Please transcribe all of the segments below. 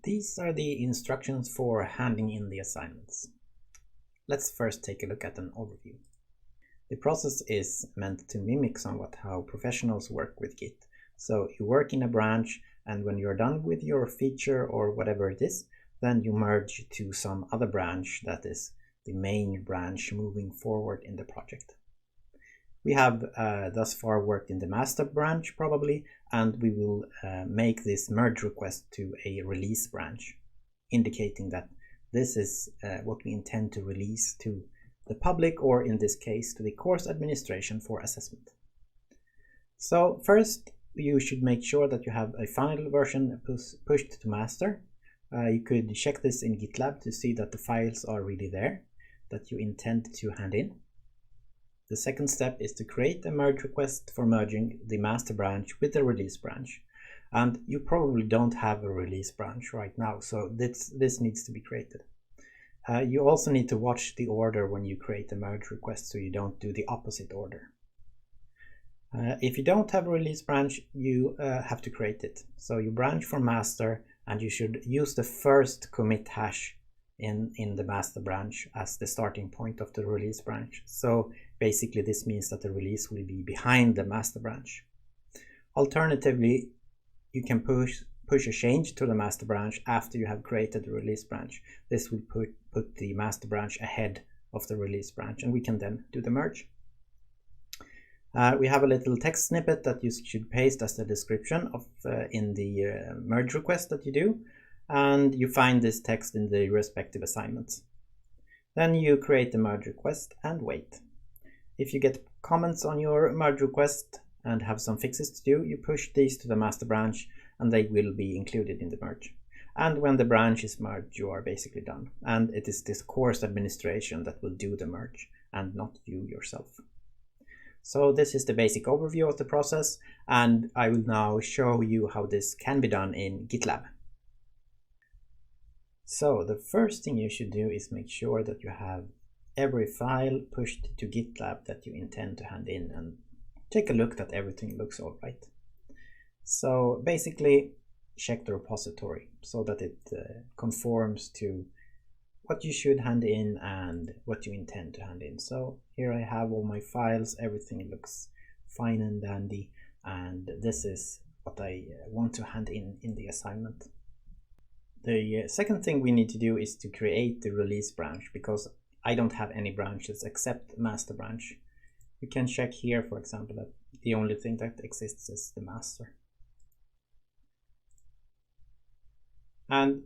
These are the instructions for handing in the assignments. Let's first take a look at an overview. The process is meant to mimic somewhat how professionals work with Git. So you work in a branch, and when you're done with your feature or whatever it is, then you merge to some other branch that is the main branch moving forward in the project. We have thus far worked in the master branch probably, and we will make this merge request to a release branch, indicating that this is what we intend to release to the public, or in this case to the course administration for assessment. So first you should make sure that you have a final version pushed to master. You could check this in Gitlab to see that the files are really there that you intend to hand in. The second step is to create a merge request for merging the master branch with the release branch. And you probably don't have a release branch right now, so this needs to be created. You also need to watch the order when you create a merge request so you don't do the opposite order. If you don't have a release branch, you have to create it. So you branch for master, and you should use the first commit hash in the master branch as the starting point of the release branch. So basically this means that the release will be behind the master branch. Alternatively, you can push a change to the master branch after you have created the release branch. This will put the master branch ahead of the release branch, and we can then do the merge. We have a little text snippet that you should paste as the description of in the merge request that you do, and you find this text in the respective assignments. Then you create the merge request and wait. If you get comments on your merge request and have some fixes to do, you push these to the master branch and they will be included in the merge. And when the branch is merged, you are basically done. And it is this course administration that will do the merge and not you yourself. So this is the basic overview of the process, and I will now show you how this can be done in Gitlab. So the first thing you should do is make sure that you have every file pushed to Gitlab that you intend to hand in, and take a look that everything looks all right. So basically check the repository so that it conforms to what you should hand in and what you intend to hand in. So here I have all my files, everything looks fine and dandy, and this is what I want to hand in the assignment. The second thing we need to do is to create the release branch, because I don't have any branches except master branch. You can check here, for example, that the only thing that exists is the master. And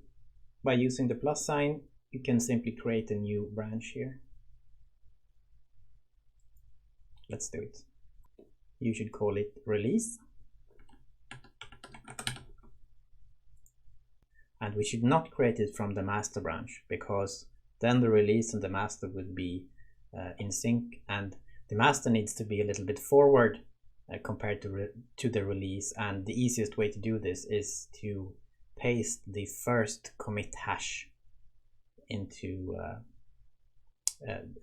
by using the plus sign, you can simply create a new branch here. Let's do it. You should call it release. And we should not create it from the master branch, because then the release and the master would be in sync, and the master needs to be a little bit forward compared to the release. And the easiest way to do this is to paste the first commit hash into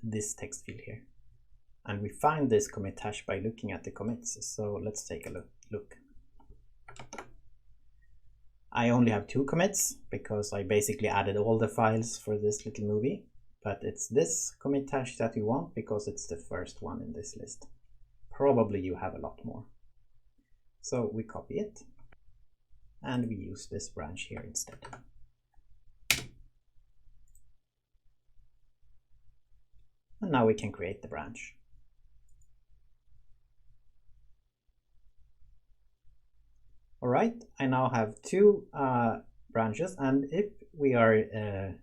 this text field here. And we find this commit hash by looking at the commits. So let's take a look. I only have 2 commits because I basically added all the files for this little movie, but it's this commit hash that you want because it's the first one in this list. Probably you have a lot more. So we copy it and we use this branch here instead. And now we can create the branch. Alright, I now have 2 branches, and if we are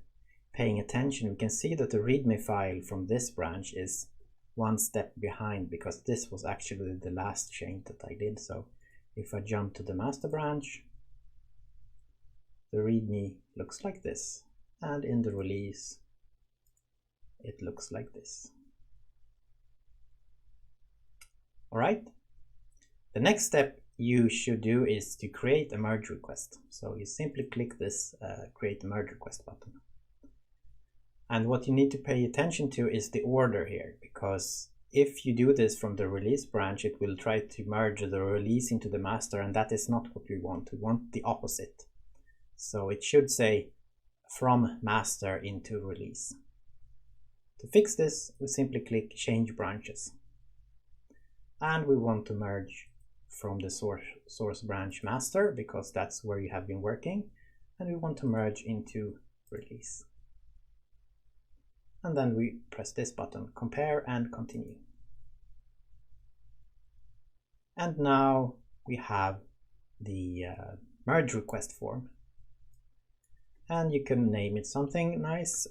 paying attention, we can see that the README file from this branch is 1 step behind, because this was actually the last change that I did. So if I jump to the master branch, the README looks like this, and in the release it looks like this. Alright, the next step you should do is to create a merge request. So you simply click this create a merge request button. And what you need to pay attention to is the order here, because if you do this from the release branch, it will try to merge the release into the master, and that is not what we want. We want the opposite. So it should say from master into release. To fix this, we simply click change branches. And we want to merge from the source branch master because that's where you have been working. And we want to merge into release. And then we press this button, compare and continue. And now we have the merge request form. And you can name it something nice,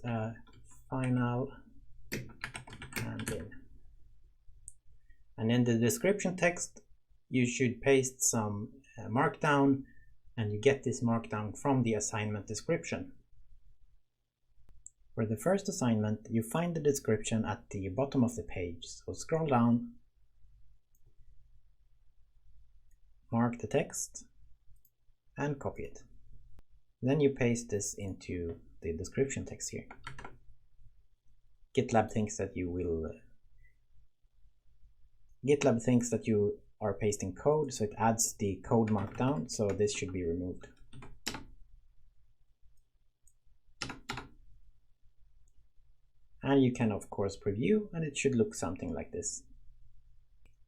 final handling. And in the description text, you should paste some markdown, and you get this markdown from the assignment description. For the first assignment, you find the description at the bottom of the page. So scroll down, mark the text, and copy it. Then you paste this into the description text here. Gitlab thinks that you are pasting code, so it adds the code markdown, so this should be removed. And you can of course preview, and it should look something like this.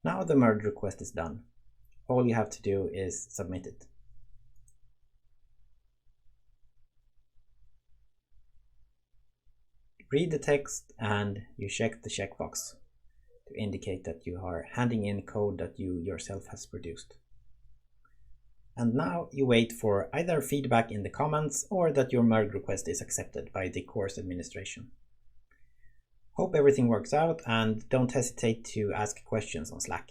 Now the merge request is done. All you have to do is submit it. Read the text and you check the checkbox to indicate that you are handing in code that you yourself has produced. And now you wait for either feedback in the comments or that your merge request is accepted by the course administration. Hope everything works out, and don't hesitate to ask questions on Slack.